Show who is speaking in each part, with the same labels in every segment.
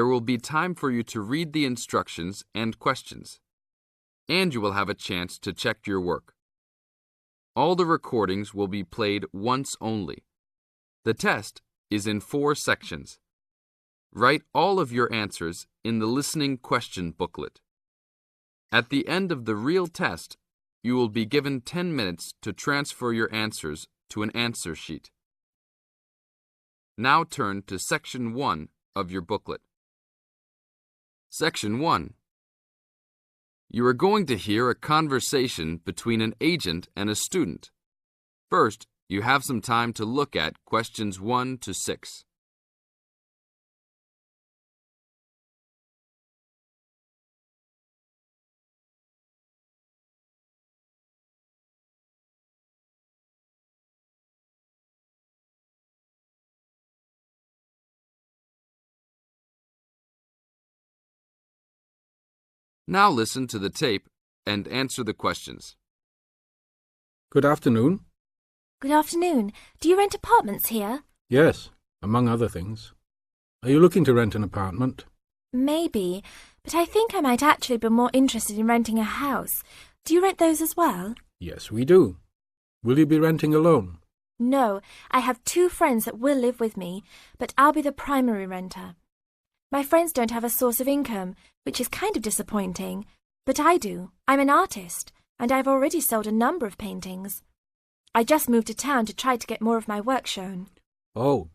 Speaker 1: there will be time for you to read the instructions and questions, and you will have a chance to check your work. All the recordings will be played once only. The test is in 4 sections. Write all of your answers in the listening question booklet. At the end of the real test, you will be given 10 minutes to transfer your answers to an answer sheet. Now turn to Section 1 of your booklet. Section 1. You are going to hear a conversation between an agent and a student. First, you have some time to look at questions 1 to 6. Now listen to the tape and answer the questions.
Speaker 2: Good afternoon.
Speaker 3: Good afternoon. Do you rent apartments here?
Speaker 2: Yes, among other things. Are you looking to rent an apartment?
Speaker 3: Maybe, but I think I might actually be more interested in renting a house. Do you rent those as well?
Speaker 2: Yes, we do. Will you be renting alone?
Speaker 3: No, I have 2 friends that will live with me, but I'll be the primary renter. My friends don't have a source of income, which is kind of disappointing, but I do. I'm an artist, and I've already sold a number of paintings. I just moved to town to try to get more of my work shown.
Speaker 2: Oh,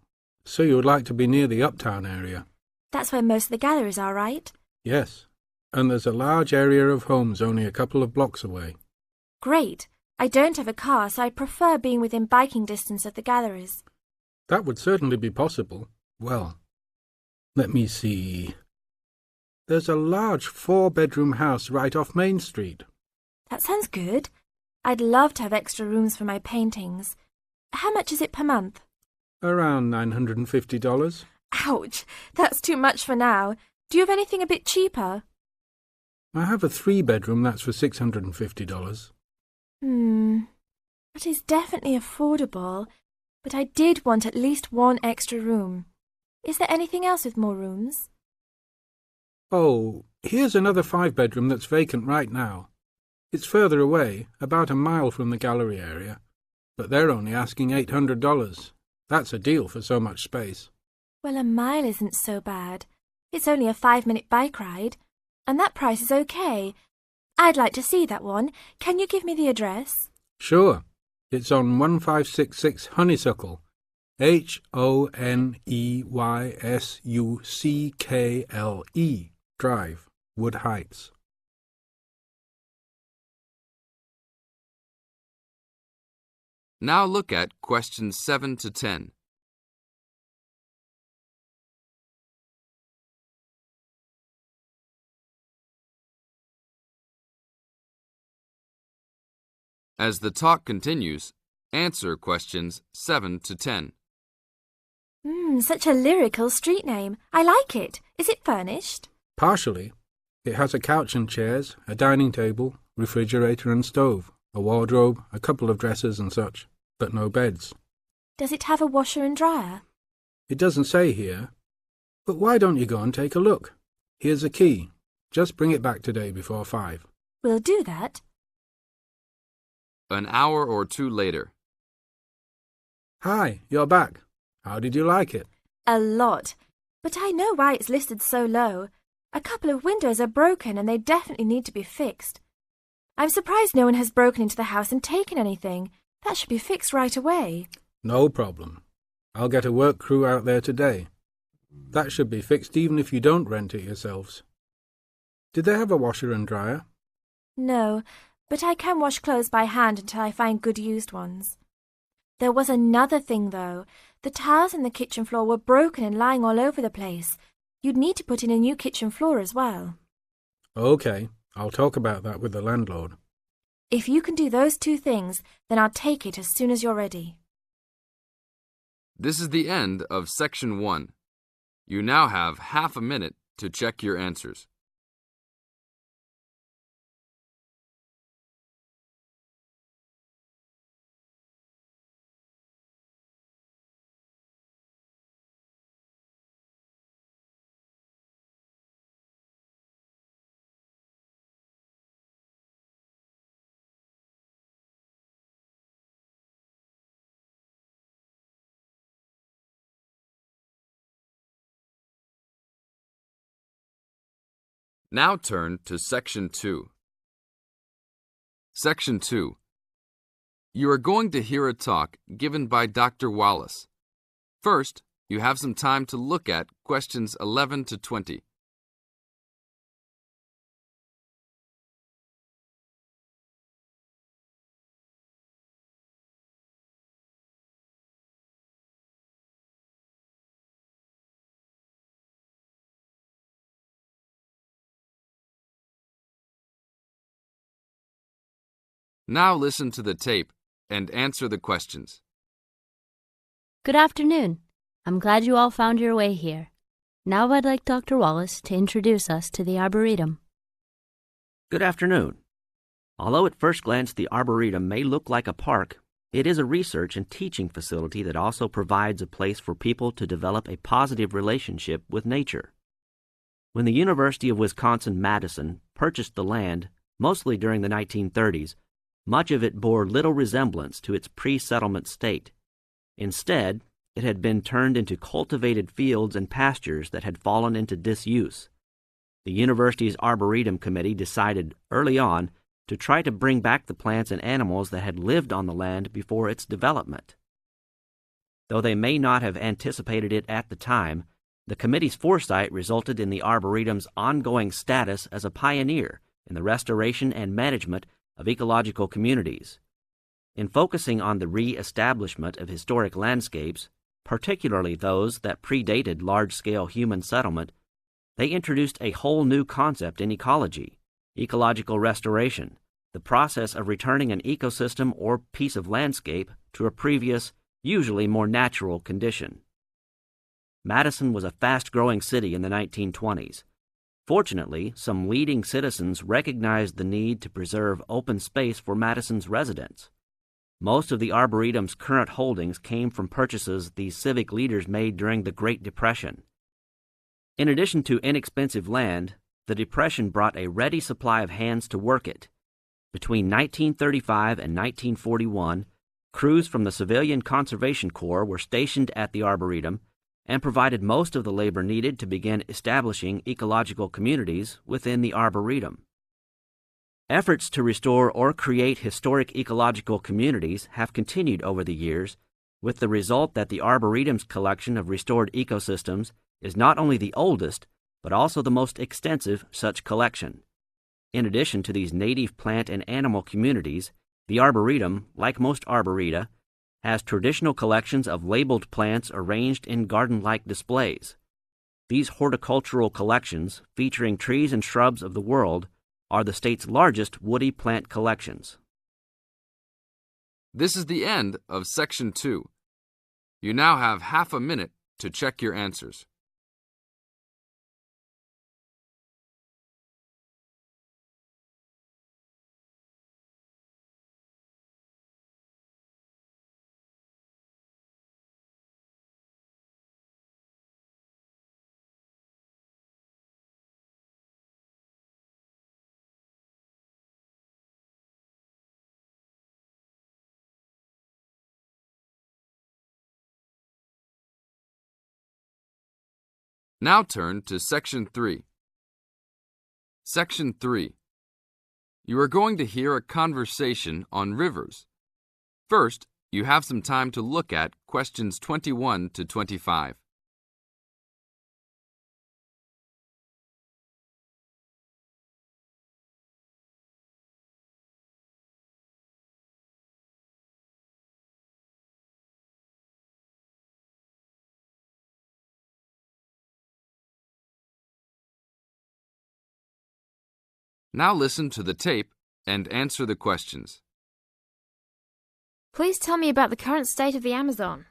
Speaker 2: so you would like to be near the uptown area?
Speaker 3: That's where most of the galleries are, right?
Speaker 2: Yes, and there's a large area of homes only a couple of blocks away.
Speaker 3: Great. I don't have a car, so I prefer being within biking distance of the galleries.
Speaker 2: That would certainly be possible. Well, let me see. There's a large 4-bedroom house right off Main Street.
Speaker 3: That sounds good. I'd love to have extra rooms for my paintings. How much is it per month?
Speaker 2: Around $950.
Speaker 3: Ouch, that's too much for now. Do you have anything a bit cheaper?
Speaker 2: I have a 3-bedroom that's for $650.
Speaker 3: That is definitely affordable, but I did want at least 1 extra room. Is there anything else with more rooms?
Speaker 2: Oh, here's another 5-bedroom that's vacant right now. It's further away, about a mile from the gallery area, but they're only asking $800. That's a deal for so much space.
Speaker 3: Well, a mile isn't so bad. It's only a 5-minute bike ride, and that price is okay. I'd like to see that one. Can you give me the address?
Speaker 2: Sure. It's on 1566 Honeysuckle, Honeysuckle Drive, Wood Heights.
Speaker 1: Now look at questions 7 to 10. As the talk continues, answer questions 7 to 10.
Speaker 3: Such a lyrical street name. I like it. Is it furnished?
Speaker 2: Partially. It has a couch and chairs, a dining table, refrigerator and stove, a wardrobe, a couple of dressers and such, but no beds.
Speaker 3: Does it have a washer and dryer?
Speaker 2: It doesn't say here. But why don't you go and take a look? Here's a key. Just bring it back today before 5.
Speaker 3: We'll do that.
Speaker 1: An hour or 2 later.
Speaker 2: Hi, you're back. How did you like it?
Speaker 3: A lot. But I know why it's listed so low. A couple of windows are broken and they definitely need to be fixed. I'm surprised no one has broken into the house and taken anything. That should be fixed right away.
Speaker 2: No problem. I'll get a work crew out there today. That should be fixed even if you don't rent it yourselves. Did they have a washer and dryer?
Speaker 3: No, but I can wash clothes by hand until I find good used ones. There was another thing, though. The tiles in the kitchen floor were broken and lying all over the place. You'd need to put in a new kitchen floor as well.
Speaker 2: OK, I'll talk about that with the landlord.
Speaker 3: If you can do those 2 things, then I'll take it as soon as you're ready.
Speaker 1: This is the end of Section 1. You now have half a minute to check your answers. Now turn to Section 2. Section 2. You are going to hear a talk given by Dr. Wallace. First, you have some time to look at questions 11 to 20. Now listen to the tape and answer the questions.
Speaker 4: Good afternoon. I'm glad you all found your way here. Now I'd like Dr. Wallace to introduce us to the Arboretum.
Speaker 5: Good afternoon. Although at first glance the Arboretum may look like a park, it is a research and teaching facility that also provides a place for people to develop a positive relationship with nature. When the University of Wisconsin-Madison purchased the land, mostly during the 1930s, much of it bore little resemblance to its pre-settlement state. Instead, it had been turned into cultivated fields and pastures that had fallen into disuse. The university's Arboretum Committee decided early on to try to bring back the plants and animals that had lived on the land before its development. Though they may not have anticipated it at the time, the committee's foresight resulted in the Arboretum's ongoing status as a pioneer in the restoration and management of ecological communities. In focusing on the re-establishment of historic landscapes, particularly those that predated large-scale human settlement, they introduced a whole new concept in ecology, ecological restoration, the process of returning an ecosystem or piece of landscape to a previous, usually more natural condition. Madison was a fast-growing city in the 1920s. Fortunately, some leading citizens recognized the need to preserve open space for Madison's residents. Most of the Arboretum's current holdings came from purchases these civic leaders made during the Great Depression. In addition to inexpensive land, the Depression brought a ready supply of hands to work it. Between 1935 and 1941, crews from the Civilian Conservation Corps were stationed at the Arboretum and provided most of the labor needed to begin establishing ecological communities within the Arboretum. Efforts to restore or create historic ecological communities have continued over the years, with the result that the Arboretum's collection of restored ecosystems is not only the oldest, but also the most extensive such collection. In addition to these native plant and animal communities, the Arboretum, like most arboreta, has traditional collections of labeled plants arranged in garden-like displays. These horticultural collections, featuring trees and shrubs of the world, are the state's largest woody plant collections.
Speaker 1: This is the end of Section 2. You now have half a minute to check your answers. Now turn to Section 3. Section 3. You are going to hear a conversation on rivers. First, you have some time to look at questions 21 to 25. Now listen to the tape and answer the questions.
Speaker 3: Please tell me about the current state of the Amazon.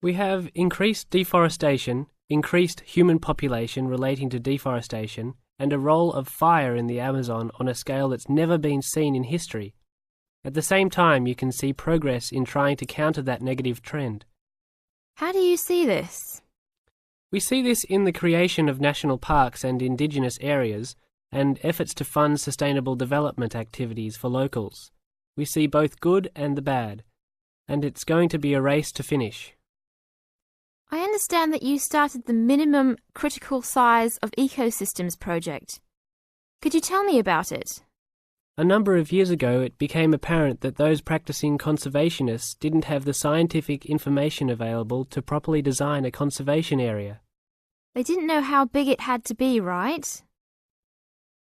Speaker 6: We have increased deforestation, increased human population relating to deforestation, and a role of fire in the Amazon on a scale that's never been seen in history. At the same time, you can see progress in trying to counter that negative trend.
Speaker 3: How do you see this?
Speaker 6: We see this in the creation of national parks and indigenous areas, and efforts to fund sustainable development activities for locals. We see both good and the bad, and it's going to be a race to finish.
Speaker 3: I understand that you started the Minimum Critical Size of Ecosystems project. Could you tell me about it?
Speaker 6: A number of years ago, it became apparent that those practicing conservationists didn't have the scientific information available to properly design a conservation area.
Speaker 3: They didn't know how big it had to be, right?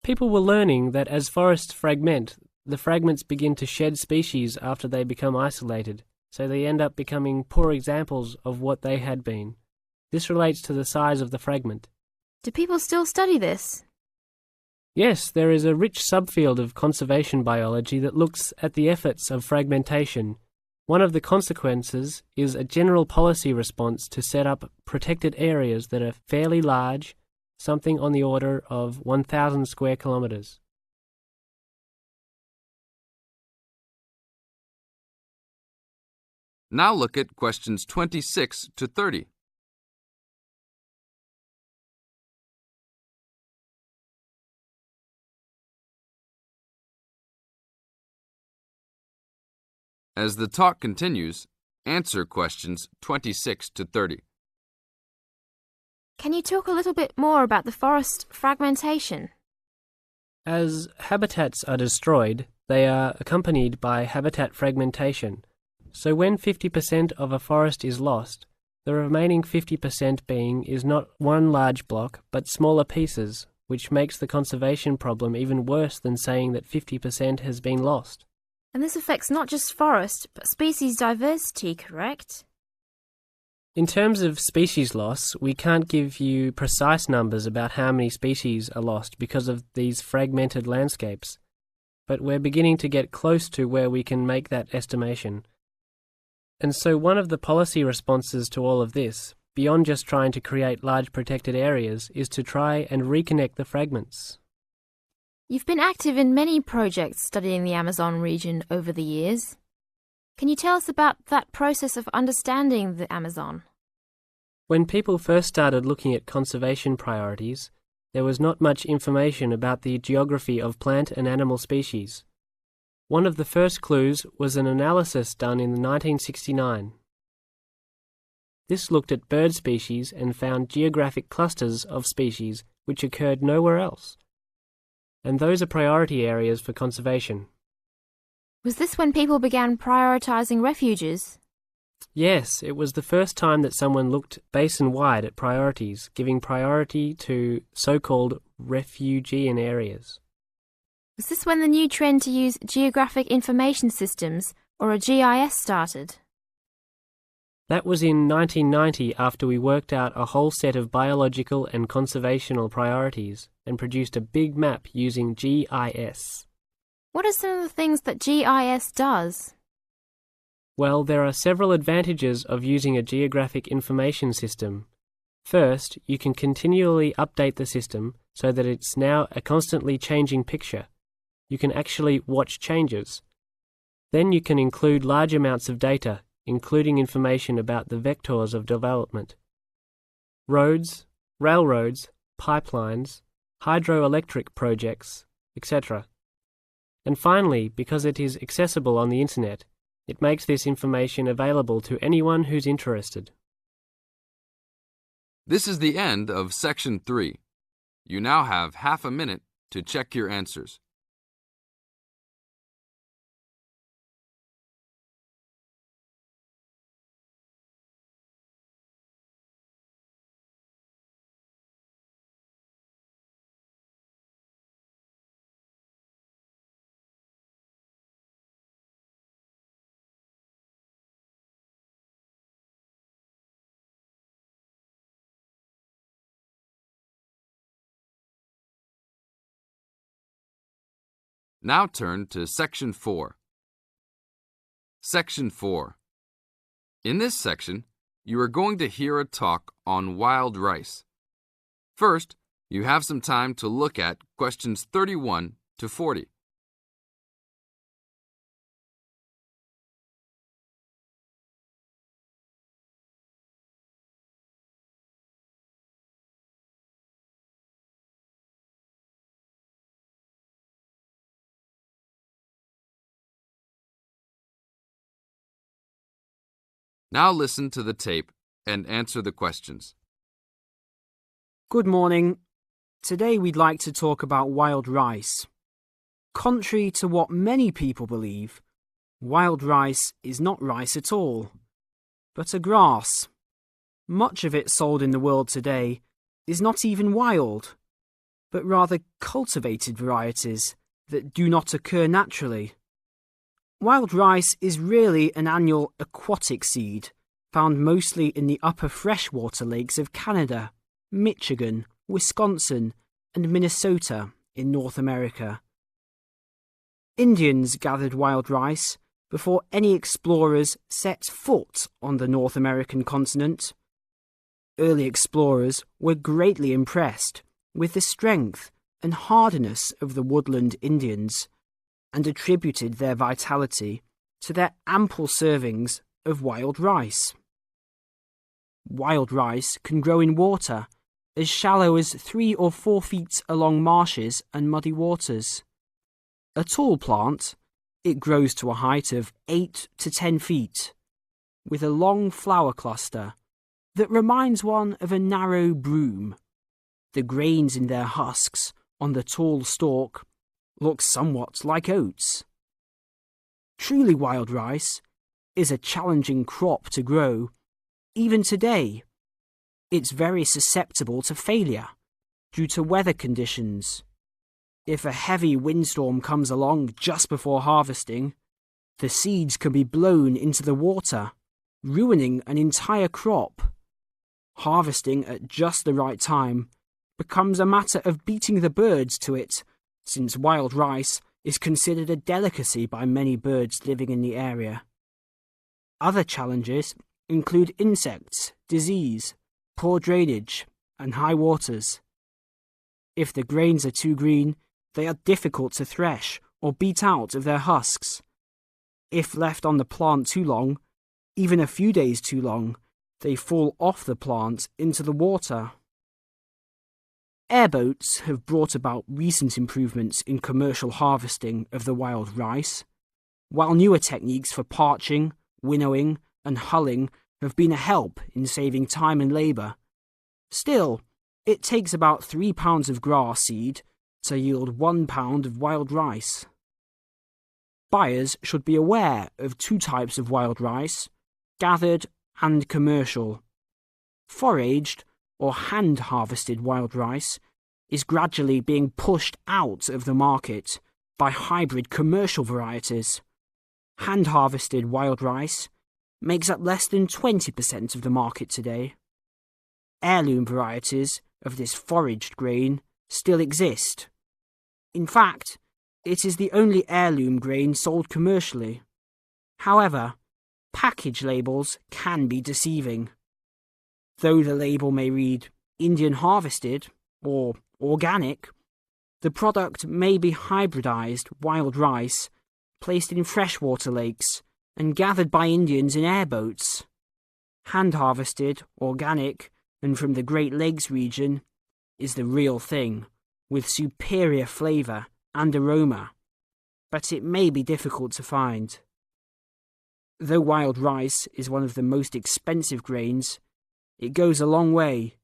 Speaker 6: People were learning that as forests fragment, the fragments begin to shed species after they become isolated, so they end up becoming poor examples of what they had been. This relates to the size of the fragment.
Speaker 3: Do people still study this?
Speaker 6: Yes, there is a rich subfield of conservation biology that looks at the efforts of fragmentation. One of the consequences is a general policy response to set up protected areas that are fairly large, something on the order of 1,000 square kilometres.
Speaker 1: Now look at questions 26 to 30. As the talk continues, answer questions 26 to 30.
Speaker 3: Can you talk a little bit more about the forest fragmentation?
Speaker 6: As habitats are destroyed, they are accompanied by habitat fragmentation. So when 50% of a forest is lost, the remaining 50% being is not one large block, but smaller pieces, which makes the conservation problem even worse than saying that 50% has been lost.
Speaker 3: And this affects not just forest, but species diversity, correct?
Speaker 6: In terms of species loss, we can't give you precise numbers about how many species are lost because of these fragmented landscapes, but we're beginning to get close to where we can make that estimation. And so one of the policy responses to all of this, beyond just trying to create large protected areas, is to try and reconnect the fragments.
Speaker 3: You've been active in many projects studying the Amazon region over the years. Can you tell us about that process of understanding the Amazon?
Speaker 6: When people first started looking at conservation priorities, there was not much information about the geography of plant and animal species. One of the first clues was an analysis done in 1969. This looked at bird species and found geographic clusters of species which occurred nowhere else. And those are priority areas for conservation.
Speaker 3: Was this when people began prioritizing refuges?
Speaker 6: Yes, it was the first time that someone looked basin-wide at priorities, giving priority to so-called refugean areas.
Speaker 3: Was this when the new trend to use geographic information systems, or a GIS, started?
Speaker 6: That was in 1990 after we worked out a whole set of biological and conservational priorities and produced a big map using GIS.
Speaker 3: What are some of the things that GIS does?
Speaker 6: Well, there are several advantages of using a geographic information system. First, you can continually update the system so that it's now a constantly changing picture. You can actually watch changes. Then you can include large amounts of data, including information about the vectors of development. Roads, railroads, pipelines, hydroelectric projects, etc. And finally, because it is accessible on the internet, it makes this information available to anyone who's interested.
Speaker 1: This is the end of Section 3. You now have half a minute to check your answers. Now turn to Section 4. Section 4. In this section, you are going to hear a talk on wild rice. First, you have some time to look at questions 31 to 40. Now listen to the tape and answer the questions.
Speaker 7: Good morning. Today we'd like to talk about wild rice. Contrary to what many people believe, wild rice is not rice at all, but a grass. Much of it sold in the world today is not even wild, but rather cultivated varieties that do not occur naturally. Wild rice is really an annual aquatic seed found mostly in the upper freshwater lakes of Canada, Michigan, Wisconsin, and Minnesota in North America. Indians gathered wild rice before any explorers set foot on the North American continent. Early explorers were greatly impressed with the strength and hardiness of the woodland Indians and attributed their vitality to their ample servings of wild rice. Wild rice can grow in water as shallow as 3 or 4 feet along marshes and muddy waters. A tall plant, it grows to a height of 8 to 10 feet, with a long flower cluster that reminds one of a narrow broom. The grains in their husks on the tall stalk look somewhat like oats. Truly wild rice is a challenging crop to grow, even today. It's very susceptible to failure due to weather conditions. If a heavy windstorm comes along just before harvesting, the seeds can be blown into the water, ruining an entire crop. Harvesting at just the right time becomes a matter of beating the birds to it, since wild rice is considered a delicacy by many birds living in the area. Other challenges include insects, disease, poor drainage, and high waters. If the grains are too green, they are difficult to thresh or beat out of their husks. If left on the plant too long, even a few days too long, they fall off the plant into the water. Airboats have brought about recent improvements in commercial harvesting of the wild rice, while newer techniques for parching, winnowing, and hulling have been a help in saving time and labour. Still, it takes about 3 pounds of grass seed to yield 1 pound of wild rice. Buyers should be aware of 2 types of wild rice, gathered and commercial. Foraged or hand-harvested wild rice is gradually being pushed out of the market by hybrid commercial varieties. Hand-harvested wild rice makes up less than 20% of the market today. Heirloom varieties of this foraged grain still exist. In fact, it is the only heirloom grain sold commercially. However, package labels can be deceiving. Though the label may read Indian harvested or organic, the product may be hybridized wild rice placed in freshwater lakes and gathered by Indians in airboats. Hand-harvested, organic, and from the Great Lakes region is the real thing, with superior flavour and aroma, but it may be difficult to find. Though wild rice is one of the most expensive grains, it goes a long way.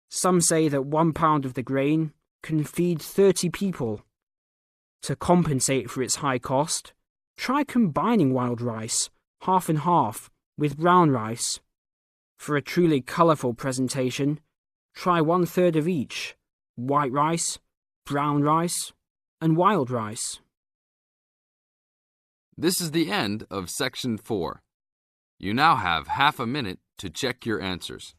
Speaker 7: Some say that 1 pound of the grain can feed 30 people. To compensate for its high cost, try combining wild rice, half and half, with brown rice. For a truly colourful presentation, try 1/3 of each: white rice, brown rice, and wild rice.
Speaker 1: This is the end of Section 4. You now have half a minute to check your answers.